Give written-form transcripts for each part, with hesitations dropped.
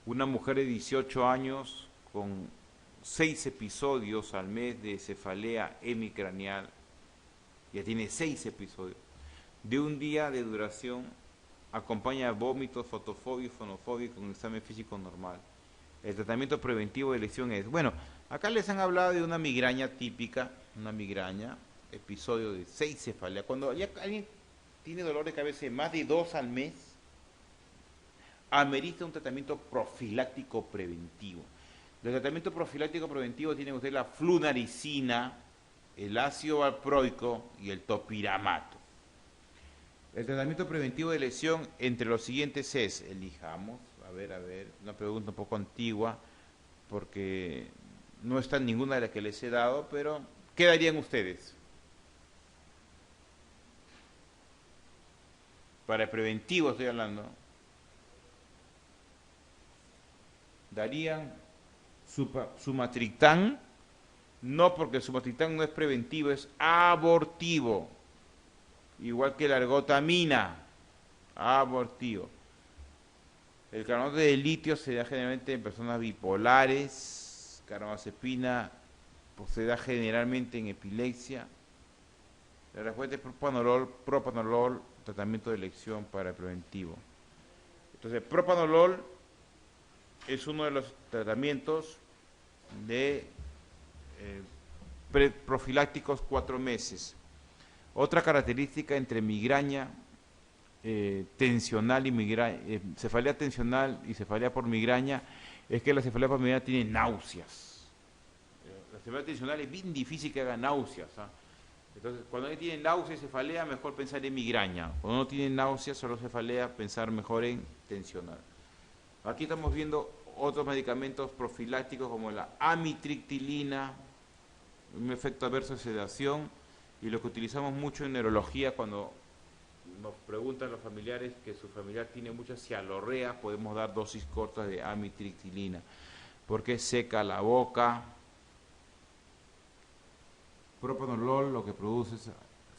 Una mujer de 18 años con 6 episodios al mes de cefalea hemicraneal, ya tiene 6 episodios, de un día de duración, acompaña vómitos, fotofobia y fonofobia con un examen físico normal. El tratamiento preventivo de lesión es, bueno, acá les han hablado de una migraña típica, una migraña, episodio de 6 cefaleas. Cuando ya alguien tiene dolor de cabeza de más de 2 al mes, amerita un tratamiento profiláctico preventivo. El tratamiento profiláctico preventivo tiene usted la flunaricina, el ácido valproico y el topiramato. El tratamiento preventivo de lesión entre los siguientes es, elijamos, a ver, una pregunta un poco antigua, porque no está en ninguna de las que les he dado, pero ¿qué darían ustedes? Para el preventivo estoy hablando. Darían sumatriptán, no, porque el sumatriptán no es preventivo, es abortivo. Igual que la ergotamina, abortivo. El carbonato de litio se da generalmente en personas bipolares, carbamazepina pues, se da generalmente en epilepsia. La respuesta es propanolol, tratamiento de elección para el preventivo. Entonces, propanolol es uno de los tratamientos de profilácticos 4 meses. Otra característica entre migraña tensional y migraña, cefalea tensional y cefalea por migraña es que la cefalea por migraña tiene náuseas. La cefalea tensional es bien difícil que haga náuseas. ¿Ah? Entonces, cuando alguien tiene náuseas y cefalea, mejor pensar en migraña. Cuando no tiene náuseas, solo cefalea, pensar mejor en tensional. Aquí estamos viendo otros medicamentos profilácticos como la amitriptilina, un efecto adverso de sedación, y lo que utilizamos mucho en neurología cuando nos preguntan los familiares que su familiar tiene mucha cialorrea, podemos dar dosis cortas de amitriptilina, porque seca la boca. Propanolol lo que produce es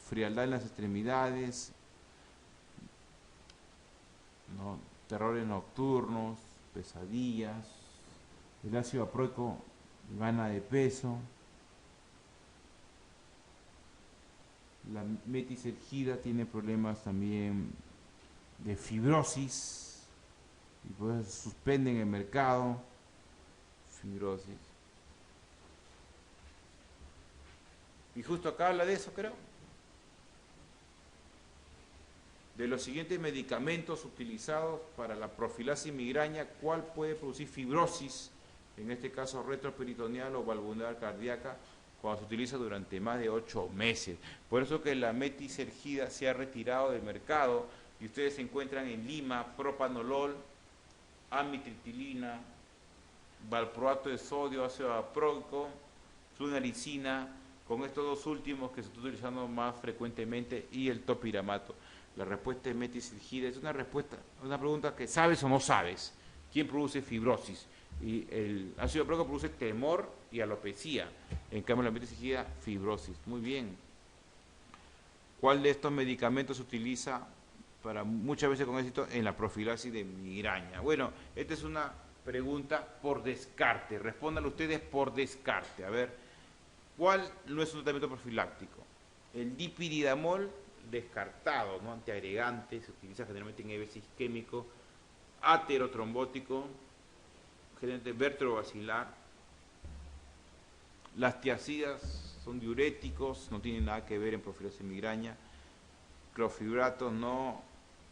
frialdad en las extremidades, ¿no? Terrores nocturnos, pesadillas. El ácido valproico gana de peso. La metisergida tiene problemas también de fibrosis y pues suspenden el mercado. Fibrosis. Y justo acá habla de eso, creo. De los siguientes medicamentos utilizados para la profilaxis migraña, ¿cuál puede producir fibrosis? En este caso retroperitoneal o valvular cardíaca, cuando se utiliza durante más de 8 meses. Por eso que la metisergida se ha retirado del mercado y ustedes se encuentran en Lima propanolol, amitriptilina, valproato de sodio, ácido valproico, flunaricina, con estos dos últimos que se están utilizando más frecuentemente, y el topiramato. La respuesta es metisergida. Es una pregunta que sabes o no sabes. ¿Quién produce fibrosis? Y el ácido valproico produce temor y alopecia. En cambio, la metisergida, fibrosis. Muy bien. ¿Cuál de estos medicamentos se utiliza para muchas veces con éxito en la profilaxis de migraña? Bueno, esta es una pregunta por descarte. Respóndanlo ustedes por descarte. A ver, ¿cuál no es un tratamiento profiláctico? El dipiridamol, descartado, ¿no? Antiagregante, se utiliza generalmente en EBC isquémico, aterotrombótico, generalmente vértebro-basilar. Las tiazidas son diuréticos, no tienen nada que ver en profilaxis migraña. Clorfibratos no.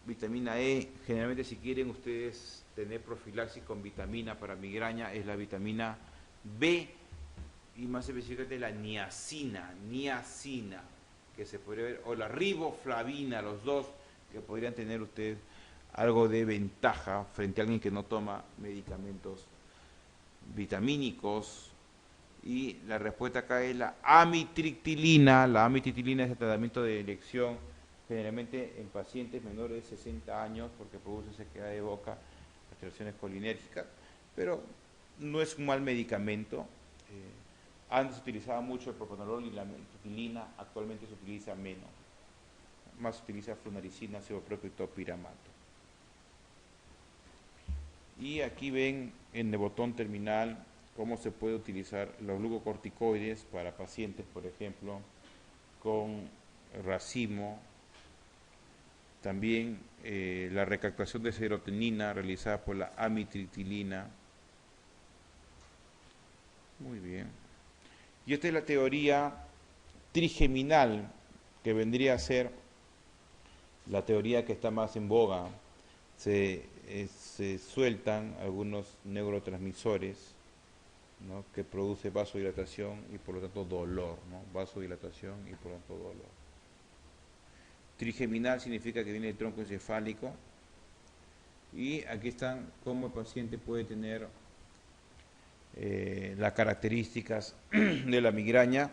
Vitamina E, generalmente si quieren ustedes tener profilaxis con vitamina para migraña, es la vitamina B y más específicamente la niacina, que se podría ver, o la riboflavina, los dos que podrían tener ustedes algo de ventaja frente a alguien que no toma medicamentos vitamínicos. Y la respuesta acá es la amitriptilina. La amitriptilina es el tratamiento de elección generalmente en pacientes menores de 60 años porque produce sequedad de boca, alteraciones colinérgicas, pero no es un mal medicamento. Antes se utilizaba mucho el propanolol y la amitriptilina, actualmente se utiliza menos. Más se utiliza flunaricina, ácido valproico y topiramato. Y aquí ven en el botón terminal cómo se puede utilizar los glucocorticoides para pacientes, por ejemplo, con racimo. También la recaptación de serotonina realizada por la amitriptilina. Muy bien. Y esta es la teoría trigeminal, que vendría a ser la teoría que está más en boga. Se sueltan algunos neurotransmisores, ¿no?, que produce vasodilatación y por lo tanto dolor, ¿no? Vasodilatación y por lo tanto dolor. Trigeminal significa que viene del tronco encefálico. Y aquí están cómo el paciente puede tener las características de la migraña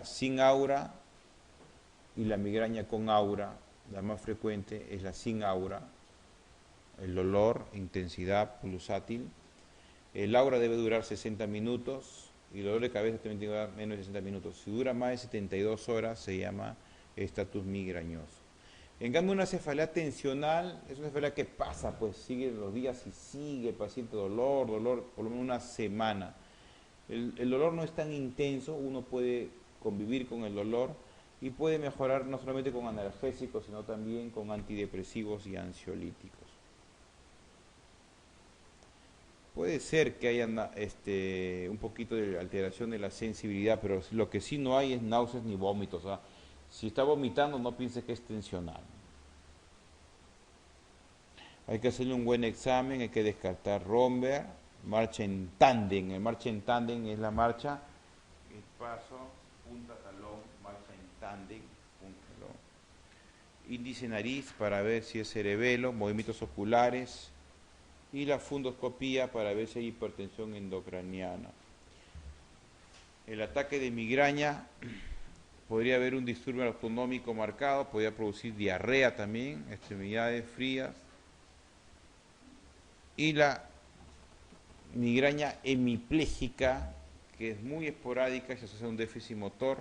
sin aura y la migraña con aura. La más frecuente es la sin aura. El dolor, intensidad pulsátil. El aura debe durar 60 minutos y el dolor de cabeza también tiene que durar menos de 60 minutos. Si dura más de 72 horas se llama estatus migrañoso. En cambio, una cefalea tensional es una cefalea que pasa, pues sigue los días y sigue el paciente dolor, por lo menos una semana. El dolor no es tan intenso, uno puede convivir con el dolor y puede mejorar no solamente con analgésicos, sino también con antidepresivos y ansiolíticos. Puede ser que haya un poquito de alteración de la sensibilidad, pero lo que sí no hay es náuseas ni vómitos. O sea, si está vomitando, no piense que es tensional. Hay que hacerle un buen examen, hay que descartar Romberg, marcha en tándem. El marcha en tándem es la marcha, el paso, punta talón, marcha en tándem, punta talón. Índice nariz para ver si es cerebelo, movimientos oculares y la fundoscopía para ver si hay hipertensión endocraniana. El ataque de migraña, podría haber un disturbio autonómico marcado, podría producir diarrea también, extremidades frías. Y la migraña hemipléjica, que es muy esporádica, se asocia a un déficit motor,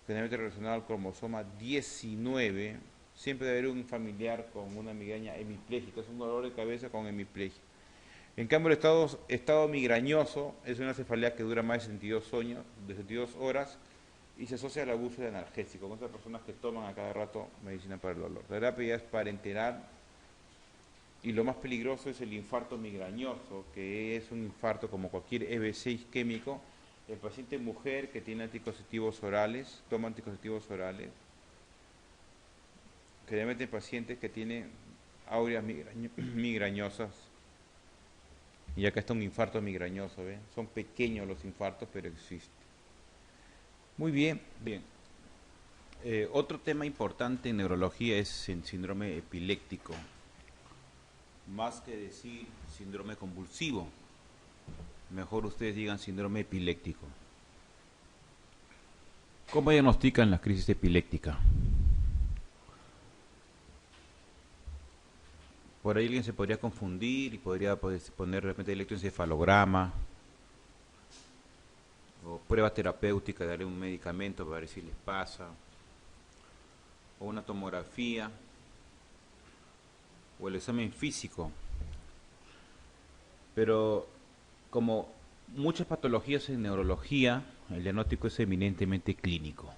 generalmente relacionado al cromosoma 19. Siempre debe haber un familiar con una migraña hemipléjica, es un dolor de cabeza con hemiplegia. En cambio, el estado migrañoso es una cefalea que dura más de 72 horas y se asocia al abuso de analgésicos, con otras personas que toman a cada rato medicina para el dolor. La terapia ya es parenteral. Y lo más peligroso es el infarto migrañoso, que es un infarto como cualquier EBC isquémico. El paciente mujer que tiene anticonceptivos orales, toma anticonceptivos orales, generalmente pacientes que tienen áureas migrañosas. Y acá está un infarto migrañoso, ¿ven? Son pequeños los infartos, pero existen. Muy bien, bien. Otro tema importante en neurología es el síndrome epiléptico. Más que decir síndrome convulsivo, mejor ustedes digan síndrome epiléptico. ¿Cómo diagnostican la crisis epiléptica? Por ahí alguien se podría confundir y podría poner de repente electroencefalograma o prueba terapéutica, darle un medicamento para ver si les pasa, o una tomografía, o el examen físico. Pero como muchas patologías en neurología, el diagnóstico es eminentemente clínico.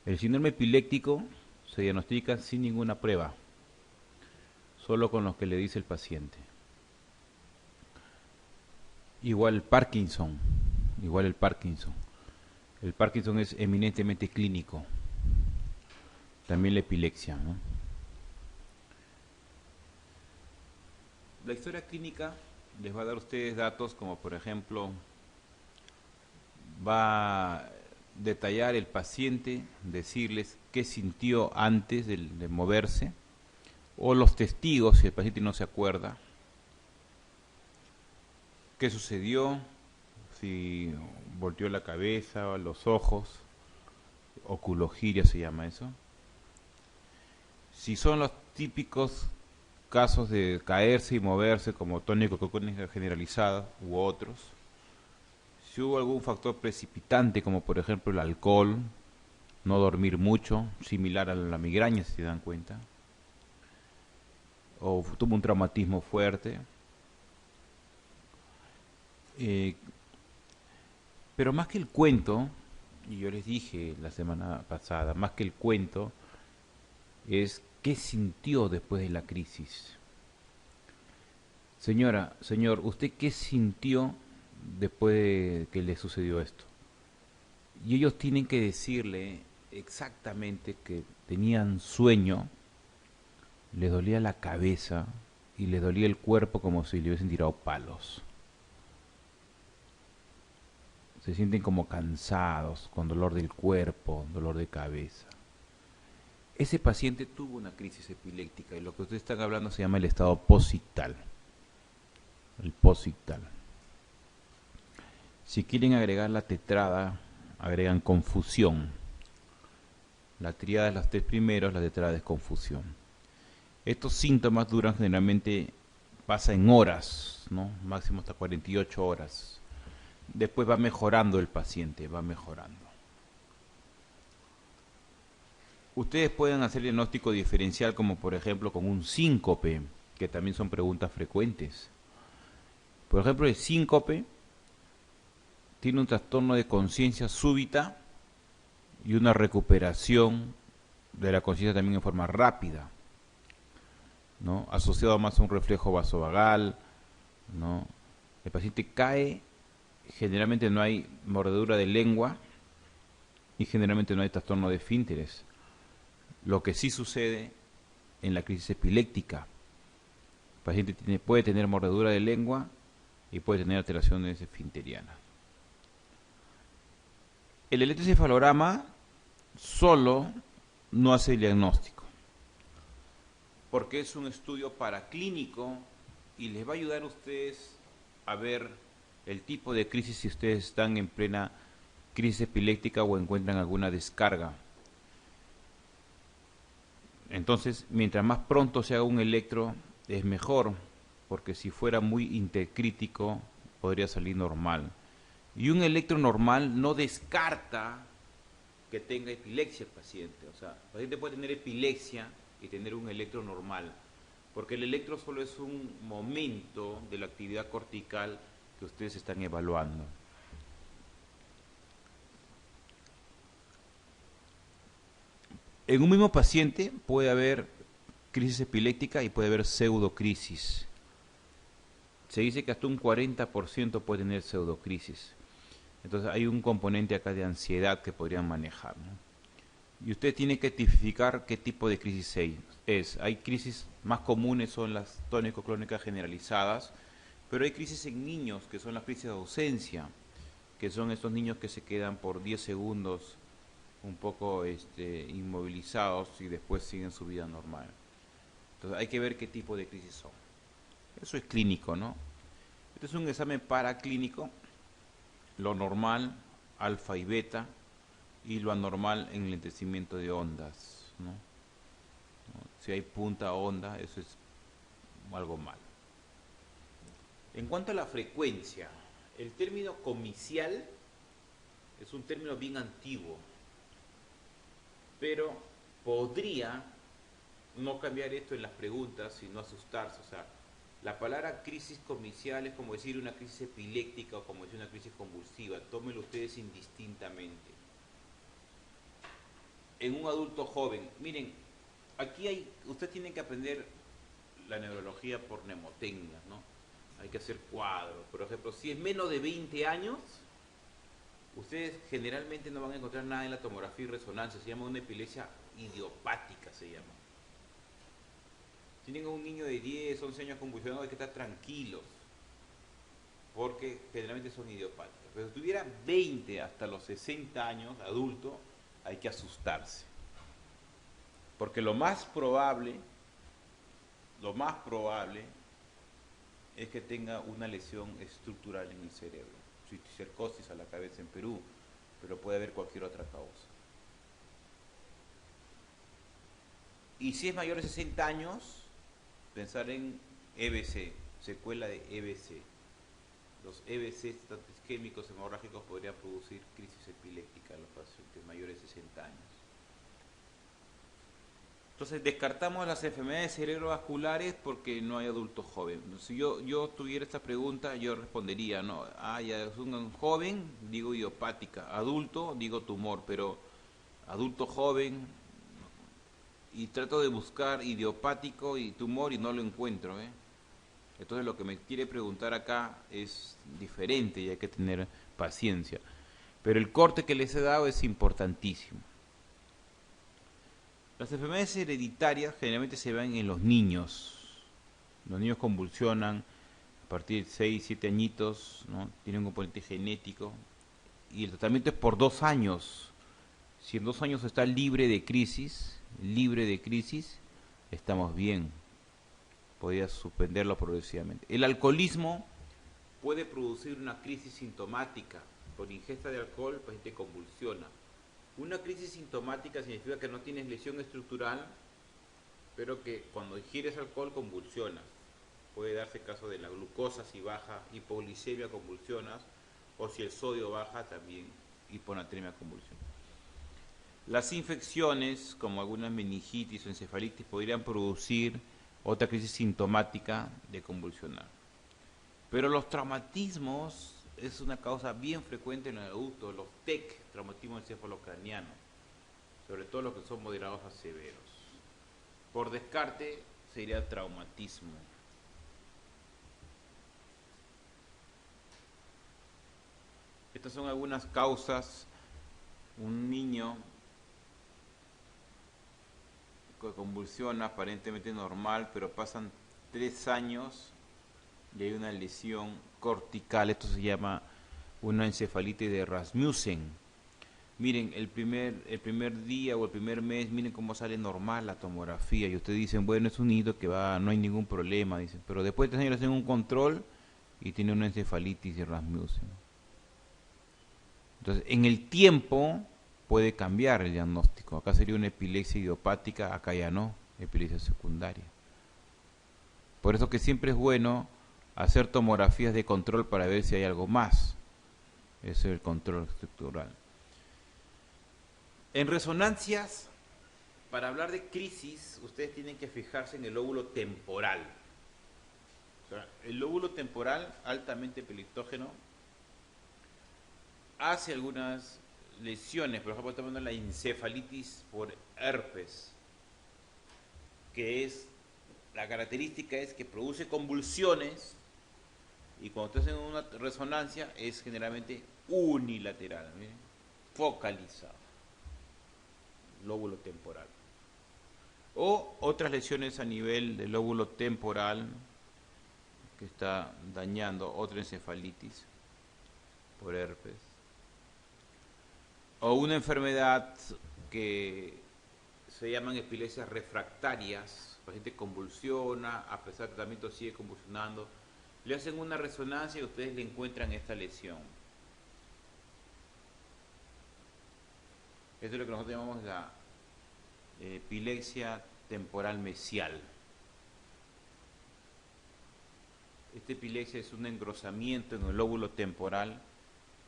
El síndrome epiléptico se diagnostica sin ninguna prueba, solo con lo que le dice el paciente. Igual el Parkinson. El Parkinson es eminentemente clínico. También la epilepsia, ¿no? La historia clínica les va a dar a ustedes datos como, por ejemplo, va a detallar el paciente, decirles qué sintió antes de moverse, o los testigos, si el paciente no se acuerda, qué sucedió, si volteó la cabeza o los ojos, oculogiria se llama eso. Si son los típicos casos de caerse y moverse como tónico-clónica generalizada u otros, si hubo algún factor precipitante como por ejemplo el alcohol, no dormir mucho, similar a la migraña si se dan cuenta, o tuvo un traumatismo fuerte. Pero más que el cuento, y yo les dije la semana pasada, más que el cuento, es qué sintió después de la crisis. Señora, señor, ¿usted qué sintió después de que le sucedió esto? Y ellos tienen que decirle exactamente que tenían sueño, les dolía la cabeza y les dolía el cuerpo como si le hubiesen tirado palos. Se sienten como cansados, con dolor del cuerpo, dolor de cabeza. Ese paciente tuvo una crisis epiléptica y lo que ustedes están hablando se llama el estado posictal. El posictal. Si quieren agregar la tetrada, agregan confusión. La tríada es los tres primeros, la tetrada es confusión. Estos síntomas duran generalmente, pasa en horas, ¿no? Máximo hasta 48 horas. Después va mejorando el paciente, va mejorando. Ustedes pueden hacer diagnóstico diferencial como por ejemplo con un síncope, que también son preguntas frecuentes. Por ejemplo, el síncope tiene un trastorno de conciencia súbita y una recuperación de la conciencia también en forma rápida, ¿no? Asociado más a un reflejo vasovagal, ¿no? El paciente cae, generalmente no hay mordedura de lengua y generalmente no hay trastorno de esfínteres. Lo que sí sucede en la crisis epiléptica, el paciente puede tener mordedura de lengua y puede tener alteraciones esfinterianas. El electroencefalograma solo no hace el diagnóstico, porque es un estudio paraclínico y les va a ayudar a ustedes a ver el tipo de crisis si ustedes están en plena crisis epiléptica o encuentran alguna descarga. Entonces, mientras más pronto se haga un electro, es mejor, porque si fuera muy intercrítico, podría salir normal. Y un electro normal no descarta que tenga epilepsia el paciente. O sea, el paciente puede tener epilepsia y tener un electro normal, porque el electro solo es un momento de la actividad cortical que ustedes están evaluando. En un mismo paciente puede haber crisis epiléptica y puede haber pseudocrisis. Se dice que hasta un 40% puede tener pseudocrisis. Entonces hay un componente acá de ansiedad que podrían manejar, ¿no? Y usted tiene que tipificar qué tipo de crisis es. Hay crisis más comunes, son las tónico-clónicas generalizadas, pero hay crisis en niños, que son las crisis de ausencia, que son estos niños que se quedan por 10 segundos un poco inmovilizados y después siguen su vida normal. Entonces hay que ver qué tipo de crisis son. Eso es clínico, ¿no? Este es un examen paraclínico, lo normal, alfa y beta, y lo anormal en el enlentecimiento de ondas, ¿no? Si hay punta onda, eso es algo malo. En cuanto a la frecuencia, el término comicial es un término bien antiguo, pero podría no cambiar esto en las preguntas, sino asustarse. O sea, la palabra crisis comicial es como decir una crisis epiléptica o como decir una crisis convulsiva. Tómenlo ustedes indistintamente. En un adulto joven, miren, aquí ustedes tienen que aprender la neurología por mnemotecnia, ¿no? Hay que hacer cuadros. Por ejemplo, si es menos de 20 años, ustedes generalmente no van a encontrar nada en la tomografía y resonancia. Se llama una epilepsia idiopática, se llama. Si tienen un niño de 10, 11 años convulsionado, hay que estar tranquilos, porque generalmente son idiopáticas. Pero si tuviera 20 hasta los 60 años, adulto, hay que asustarse. Porque lo más probable es que tenga una lesión estructural en el cerebro. Cisticercosis a la cabeza en Perú, pero puede haber cualquier otra causa. Y si es mayor de 60 años, pensar en EBC, secuela de EBC. Los EBC, isquémicos hemorrágicos, podrían producir crisis epiléptica en los pacientes mayores de 60 años. Entonces descartamos las enfermedades cerebrovasculares porque no hay adulto joven. Si yo tuviera esta pregunta, yo respondería, no, ya es un joven, digo idiopática, adulto, digo tumor, pero adulto joven, y trato de buscar idiopático y tumor y no lo encuentro, ¿eh? Entonces lo que me quiere preguntar acá es diferente y hay que tener paciencia. Pero el corte que les he dado es importantísimo. Las enfermedades hereditarias generalmente se ven en los niños. Los niños convulsionan a partir de 6, 7 añitos, ¿no? Tienen un componente genético. Y el tratamiento es por 2 años. Si en 2 años está libre de crisis, estamos bien. Podría suspenderlo progresivamente. El alcoholismo puede producir una crisis sintomática. Por ingesta de alcohol, el paciente convulsiona. Una crisis sintomática significa que no tienes lesión estructural, pero que cuando ingieres alcohol convulsionas. Puede darse caso de la glucosa si baja, hipoglicemia convulsionas, o si el sodio baja también hiponatremia convulsiona. Las infecciones, como algunas meningitis o encefalitis, podrían producir otra crisis sintomática de convulsionar. Pero los traumatismos es una causa bien frecuente en el adulto, los TEC, traumatismo encefalocraniano, sobre todo los que son moderados a severos. Por descarte sería traumatismo. Estas son algunas causas. Un niño que convulsiona aparentemente normal, pero pasan 3 años y hay una lesión cortical. Esto se llama una encefalitis de Rasmussen. Miren, el primer día o el primer mes, miren cómo sale normal la tomografía. Y ustedes dicen, bueno, es un niño que va, no hay ningún problema, dicen. Pero después de 3 años hacen un control y tiene una encefalitis de Rasmussen. Entonces, en el tiempo puede cambiar el diagnóstico. Acá sería una epilepsia idiopática, acá ya no, epilepsia secundaria. Por eso que siempre es bueno hacer tomografías de control para ver si hay algo más. Ese es el control estructural. En resonancias, para hablar de crisis, ustedes tienen que fijarse en el lóbulo temporal. O sea, el lóbulo temporal, altamente epileptógeno, hace algunas lesiones. Por ejemplo, estamos viendo la encefalitis por herpes, que es, la característica es que produce convulsiones y cuando estás en una resonancia es generalmente unilateral, ¿miren? Focalizado, lóbulo temporal. O otras lesiones a nivel del lóbulo temporal que está dañando, otra encefalitis por herpes. O una enfermedad que se llaman epilepsias refractarias. El paciente convulsiona, a pesar del tratamiento sigue convulsionando. Le hacen una resonancia y ustedes le encuentran esta lesión. Esto es lo que nosotros llamamos la epilepsia temporal mesial. Esta epilepsia es un engrosamiento en el lóbulo temporal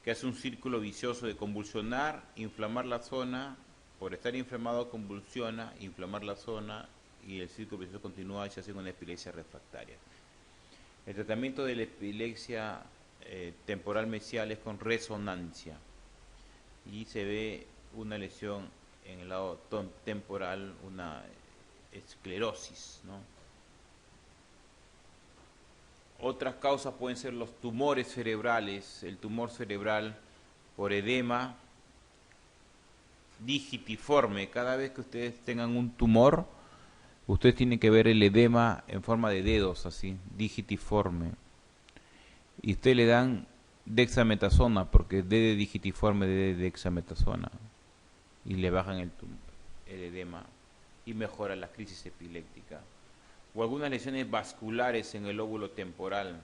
que hace un círculo vicioso de convulsionar, inflamar la zona, por estar inflamado convulsiona, inflamar la zona y el círculo vicioso continúa y se hace una epilepsia refractaria. El tratamiento de la epilepsia temporal mesial es con resonancia y se ve una lesión en el lado temporal, una esclerosis, ¿no? Otras causas pueden ser los tumores cerebrales, el tumor cerebral por edema digitiforme. Cada vez que ustedes tengan un tumor, ustedes tienen que ver el edema en forma de dedos, así, digitiforme. Y ustedes le dan dexametasona, porque D de digitiforme, D de dexametasona. Y le bajan el edema y mejora la crisis epiléptica. O algunas lesiones vasculares en el lóbulo temporal.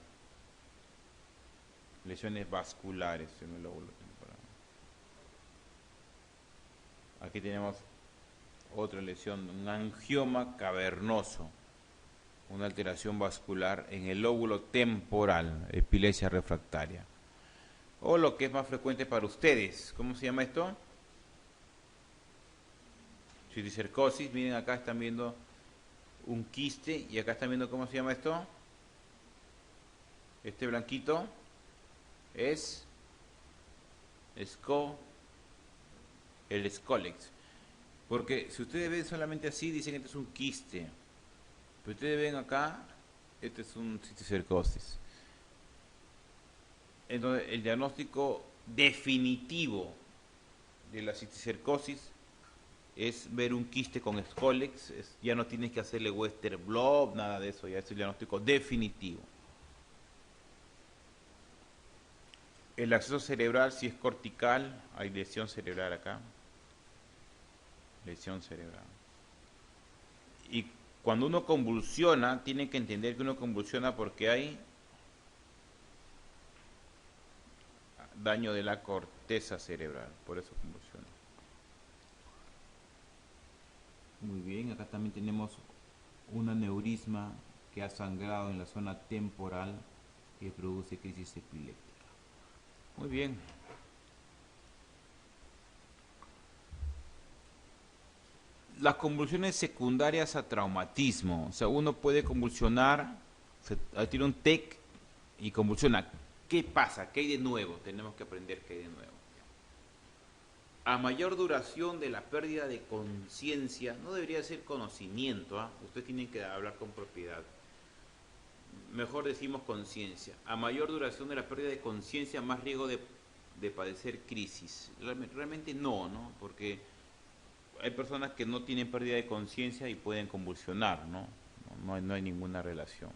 Lesiones vasculares en el lóbulo temporal. Aquí tenemos otra lesión, un angioma cavernoso, una alteración vascular en el lóbulo temporal, epilepsia refractaria. O lo que es más frecuente para ustedes, ¿cómo se llama esto? Citicercosis, miren acá están viendo un quiste y acá están viendo cómo se llama esto. Este blanquito es el Scolex. Porque si ustedes ven solamente así, dicen que este es un quiste. Pero ustedes ven acá, este es un citicercosis. Entonces, el diagnóstico definitivo de la citicercosis es ver un quiste con Scolex. Ya no tienes que hacerle Western blot, nada de eso, ya es el diagnóstico definitivo. El acceso cerebral, si es cortical, hay lesión cerebral acá. Lesión cerebral. Y cuando uno convulsiona, tienen que entender que uno convulsiona porque hay daño de la corteza cerebral, por eso convulsiona. Muy bien, acá también tenemos un aneurisma que ha sangrado en la zona temporal que produce crisis epiléptica. Muy bien. Las convulsiones secundarias a traumatismo, o sea, uno puede convulsionar, tiene un TEC y convulsiona. ¿Qué pasa? ¿Qué hay de nuevo? Tenemos que aprender qué hay de nuevo. A mayor duración de la pérdida de conciencia, no debería ser conocimiento, ustedes tienen que hablar con propiedad. Mejor decimos conciencia. A mayor duración de la pérdida de conciencia, más riesgo de padecer crisis. Realmente no, porque hay personas que no tienen pérdida de conciencia y pueden convulsionar, no hay ninguna relación.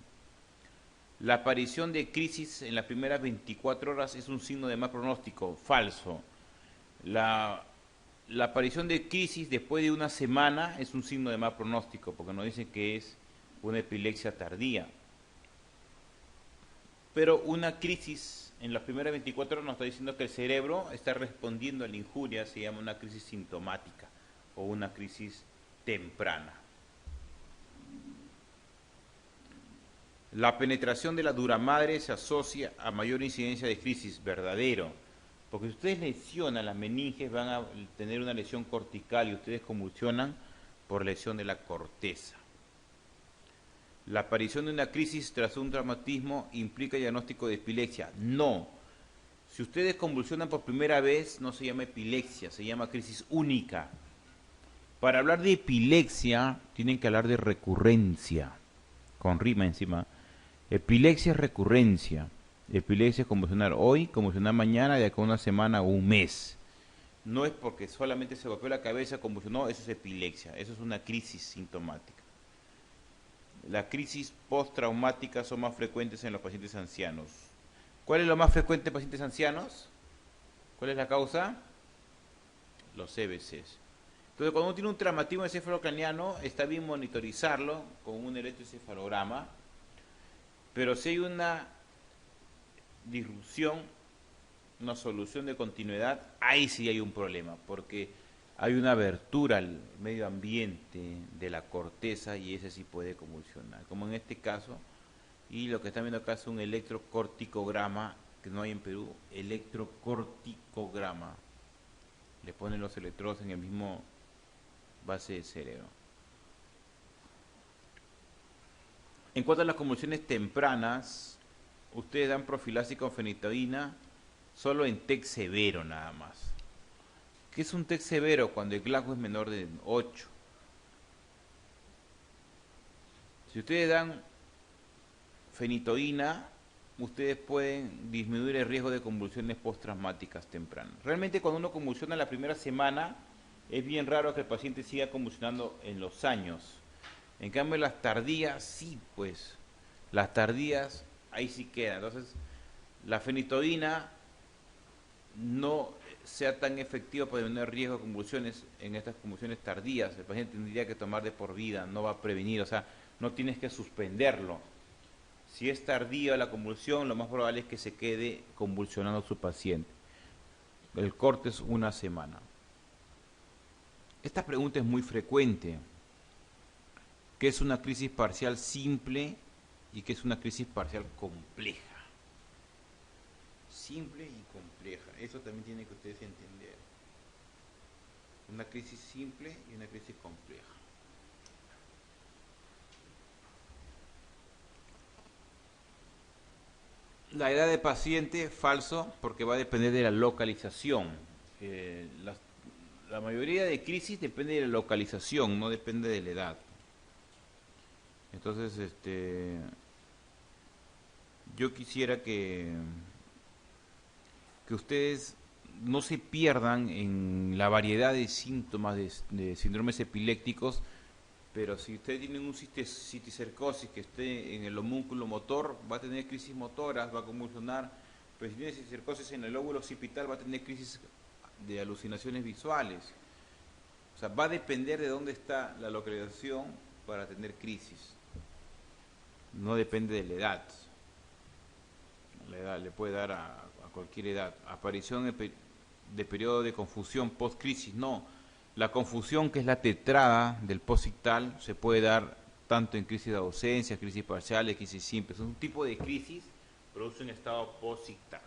La aparición de crisis en las primeras 24 horas es un signo de mal pronóstico. Falso. La aparición de crisis después de una semana es un signo de mal pronóstico, porque nos dicen que es una epilepsia tardía. Pero una crisis en las primeras 24 horas nos está diciendo que el cerebro está respondiendo a la injuria, se llama una crisis sintomática o una crisis temprana. La penetración de la duramadre se asocia a mayor incidencia de crisis, verdadero. Porque si ustedes lesionan las meninges, van a tener una lesión cortical y ustedes convulsionan por lesión de la corteza. La aparición de una crisis tras un traumatismo implica diagnóstico de epilepsia. No. Si ustedes convulsionan por primera vez, no se llama epilepsia, se llama crisis única. Para hablar de epilepsia, tienen que hablar de recurrencia, con rima encima. Epilepsia es recurrencia. Epilepsia es convulsionar hoy, convulsionar mañana, de acá a una semana o un mes. No es porque solamente se golpeó la cabeza, convulsionó, eso es epilepsia, eso es una crisis sintomática. Las crisis postraumáticas son más frecuentes en los pacientes ancianos. ¿Cuál es lo más frecuente en pacientes ancianos? ¿Cuál es la causa? Los CBCs. Entonces, cuando uno tiene un traumatismo encefalocraniano, está bien monitorizarlo con un electroencefalograma, pero si hay una disrupción, una solución de continuidad, ahí sí hay un problema, porque hay una abertura al medio ambiente de la corteza y ese sí puede convulsionar, como en este caso. Y lo que están viendo acá es un electrocorticograma, que no hay en Perú, electrocorticograma. Le ponen los electrodos en el mismo base del cerebro. En cuanto a las convulsiones tempranas, ustedes dan profilaxis con fenitoína solo en TEC severo nada más. ¿Qué es un TEC severo? Cuando el Glasgow es menor de 8. Si ustedes dan fenitoína, ustedes pueden disminuir el riesgo de convulsiones postraumáticas tempranas. Realmente cuando uno convulsiona la primera semana, es bien raro que el paciente siga convulsionando en los años. En cambio las tardías, sí, pues, las tardías, ahí sí queda. Entonces, la fenitoína no sea tan efectiva para disminuir el riesgo de convulsiones en estas convulsiones tardías. El paciente tendría que tomar de por vida, no va a prevenir, o sea, no tienes que suspenderlo. Si es tardía la convulsión, lo más probable es que se quede convulsionando su paciente. El corte es una semana. Esta pregunta es muy frecuente. ¿Qué es una crisis parcial simple y qué es una crisis parcial compleja? Simple y compleja. Eso también tiene que ustedes entender. Una crisis simple y una crisis compleja. La edad de paciente, falso, porque va a depender de la localización. La mayoría de crisis depende de la localización, no depende de la edad. Entonces, yo quisiera que ustedes no se pierdan en la variedad de síntomas de síndromes epilépticos, pero si usted tiene un citicercosis que esté en el homúnculo motor, va a tener crisis motoras, va a convulsionar, pero si tiene citicercosis en el lóbulo occipital, va a tener crisis de alucinaciones visuales. O sea, va a depender de dónde está la localización para tener crisis. No depende de la edad. La edad le puede dar a cualquier edad. Aparición de periodo de confusión post-crisis, no. La confusión, que es la tetrada del posictal, se puede dar tanto en crisis de ausencia, crisis parciales, crisis simples. Es un tipo de crisis, produce un estado posictal.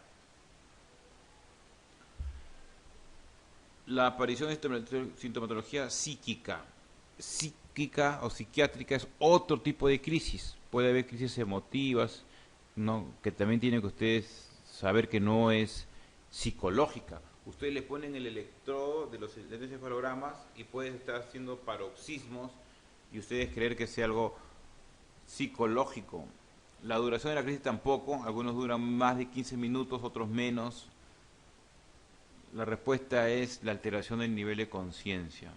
La aparición de sintomatología psíquica o psiquiátrica es otro tipo de crisis. Puede haber crisis emotivas, ¿no? Que también tienen que ustedes saber que no es psicológica. Ustedes le ponen el electrodo de los electroencefalogramas y pueden estar haciendo paroxismos y ustedes creer que sea algo psicológico. La duración de la crisis tampoco, algunos duran más de 15 minutos, otros menos. La respuesta es la alteración del nivel de conciencia.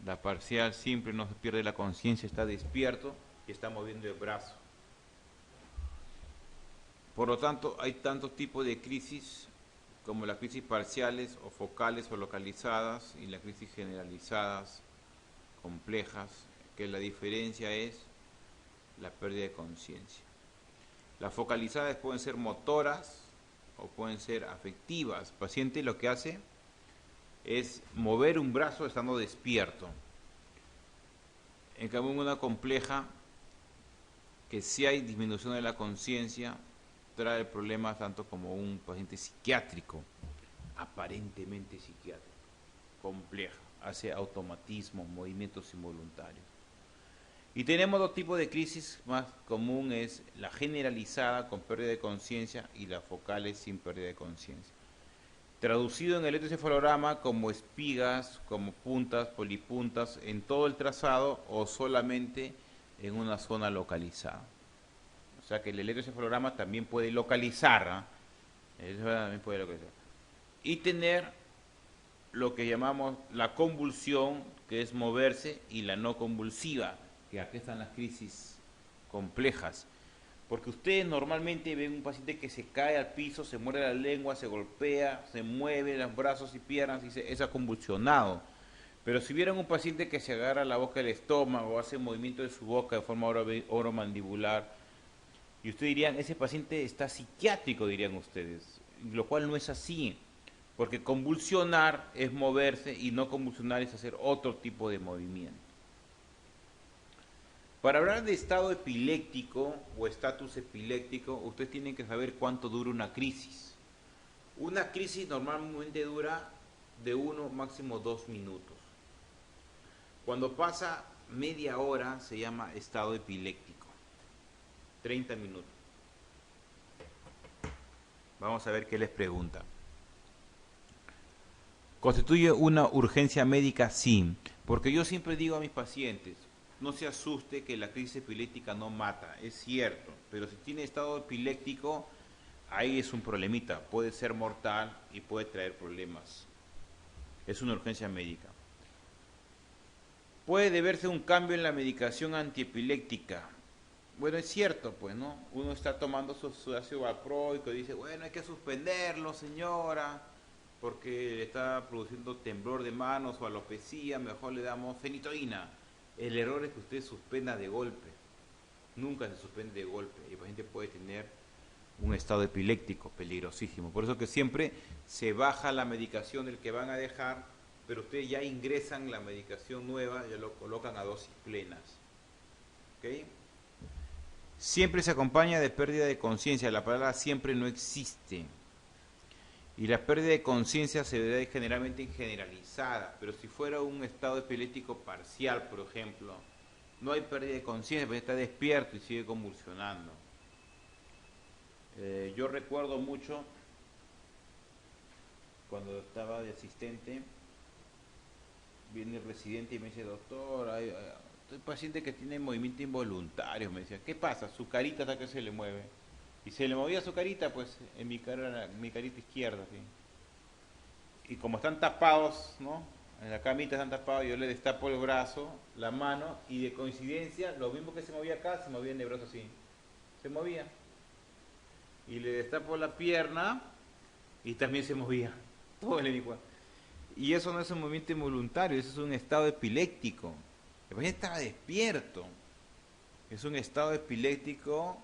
La parcial simple no se pierde la conciencia, está despierto y está moviendo el brazo. Por lo tanto, hay tantos tipos de crisis como las crisis parciales o focales o localizadas y las crisis generalizadas, complejas, que la diferencia es la pérdida de conciencia. Las focalizadas pueden ser motoras o pueden ser afectivas. El paciente lo que hace es mover un brazo estando despierto. En cambio, una compleja, que si hay disminución de la conciencia, trae problemas tanto como un paciente psiquiátrico, aparentemente psiquiátrico, compleja, hace automatismos, movimientos involuntarios. Y tenemos dos tipos de crisis más común, es la generalizada con pérdida de conciencia y las focales sin pérdida de conciencia. Traducido en el electroencefalograma como espigas, como puntas, polipuntas, en todo el trazado o solamente en una zona localizada. O sea que el electroencefalograma también puede localizar, eso también puede localizar. Y tener lo que llamamos la convulsión, que es moverse, y la no convulsiva, que aquí están las crisis complejas. Porque ustedes normalmente ven un paciente que se cae al piso, se muerde la lengua, se golpea, se mueve los brazos y piernas y es convulsionado. Pero si vieran un paciente que se agarra la boca del estómago, hace movimiento de su boca de forma oromandibular, y ustedes dirían, ese paciente está psiquiátrico, dirían ustedes, lo cual no es así, porque convulsionar es moverse y no convulsionar es hacer otro tipo de movimiento. Para hablar de estado epiléptico o estatus epiléptico, ustedes tienen que saber cuánto dura una crisis. Una crisis normalmente dura de 1 máximo 2 minutos. Cuando pasa media hora se llama estado epiléptico. 30 minutos. Vamos a ver qué les pregunta. ¿Constituye una urgencia médica? Sí, porque yo siempre digo a mis pacientes, no se asuste que la crisis epiléptica no mata, es cierto, pero si tiene estado epiléptico, ahí es un problemita, puede ser mortal y puede traer problemas. Es una urgencia médica. Puede deberse a un cambio en la medicación antiepiléptica. Bueno, es cierto, pues, ¿no? Uno está tomando su ácido valproico y dice, bueno, hay que suspenderlo, señora, porque está produciendo temblor de manos o alopecia, mejor le damos fenitoína. El error es que usted suspenda de golpe. Nunca se suspende de golpe. Y el paciente puede tener un estado epiléptico peligrosísimo. Por eso que siempre se baja la medicación del que van a dejar, pero ustedes ya ingresan la medicación nueva, ya lo colocan a dosis plenas. ¿Ok? Siempre se acompaña de pérdida de conciencia. La palabra siempre no existe. Y la pérdida de conciencia se ve generalmente generalizada, pero si fuera un estado epiléptico parcial, por ejemplo, no hay pérdida de conciencia, pero está despierto y sigue convulsionando. Yo recuerdo mucho cuando estaba de asistente, viene el residente y me dice, doctor, hay paciente que tiene movimiento involuntario, me decía, ¿qué pasa? Su carita hasta que se le mueve. Y se le movía su carita, pues en mi carita izquierda, ¿sí? Y como están tapados, ¿no? En la camita están tapados, yo le destapo el brazo, la mano, y de coincidencia, lo mismo que se movía acá, se movía en el brazo así. Se movía. Y le destapo la pierna, y también se movía. Todo le dijo. Y eso no es un movimiento involuntario, eso es un estado epiléptico. El paciente estaba despierto. Es un estado epiléptico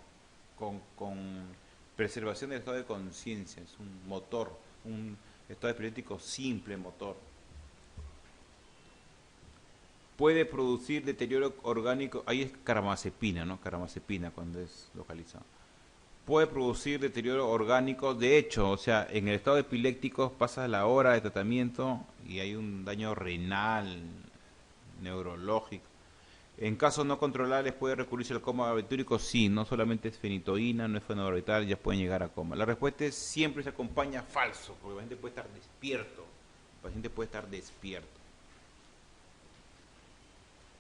con preservación del estado de conciencia. Es un motor, un estado epiléptico simple, motor. Puede producir deterioro orgánico, ahí es carbamazepina, ¿no? Carbamazepina cuando es localizado. Puede producir deterioro orgánico, de hecho, o sea, en el estado epiléptico pasa la hora de tratamiento y hay un daño renal, neurológico. En casos no controlables puede recurrirse al coma barbitúrico, sí, no solamente es fenitoína, no es fenobarbital, ya pueden llegar a coma. La respuesta es siempre se acompaña falso, porque el paciente puede estar despierto, el paciente puede estar despierto.